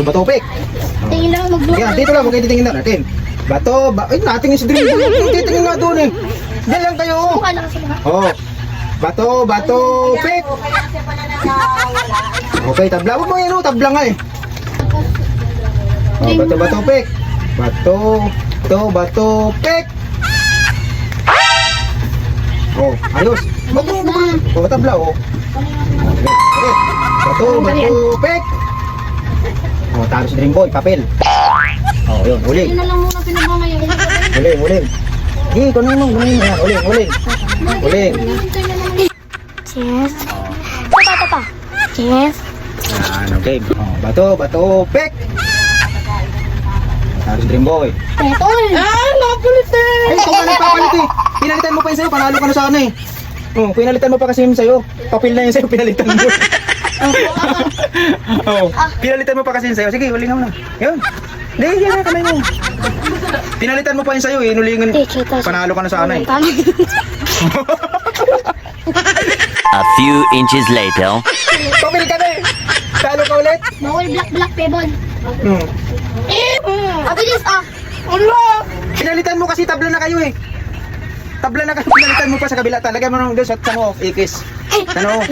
bato, pek. Tingin lang mag-block. Kaya dito lang, huwag kayo titingin na natin. Bato, ay natin yung si Dream. Titingin nga doon eh. Diyan lang kayo. Mukha lang sa mga. Oh. Bato, pek. Okay, tabla. Huwag mo yan, oh, tabla nga eh. Oh, bato, pek. Bato, pek. Oh, ayos. Huwag mo. Oh, tabla, oh. Okay. Bato, pek. Oh, talo si Dream Boy, papel. Oh, yun, uling. Yun na lang muna pinagmamayan. Uling. Hindi, ikaw na naman. Uling. Cheers. Pa. Cheers. Yan, okay. Oh, bato, pek. Talo si Dream Boy. Petol. Napalit eh. Ay, ikaw ka nagpapalit eh. Pinalitan mo pa yun sa'yo, panalo ka na sana eh. Oh, pinalitan mo pa kasi yun sa'yo. Papel na yun sa'yo, pinalitan mo. Oh, pinalitan mo pa kasi yun sa'yo. Sige, ulingan mo na. Yun. Hindi, yan na kamay mo. Pinalitan mo pa yun sa'yo, inulingan. Panalo ka na sana eh. A few inches later. Papel ka na eh. Talo ka ulit. Bawal black pebon. Hmm. Abilis ah. Pinalitan mo kasi tabla na kayo eh. Tabla na kayo, pinalitan mo pa sa kabila. Talagay mo nung doon sa mo, ikis. Ano?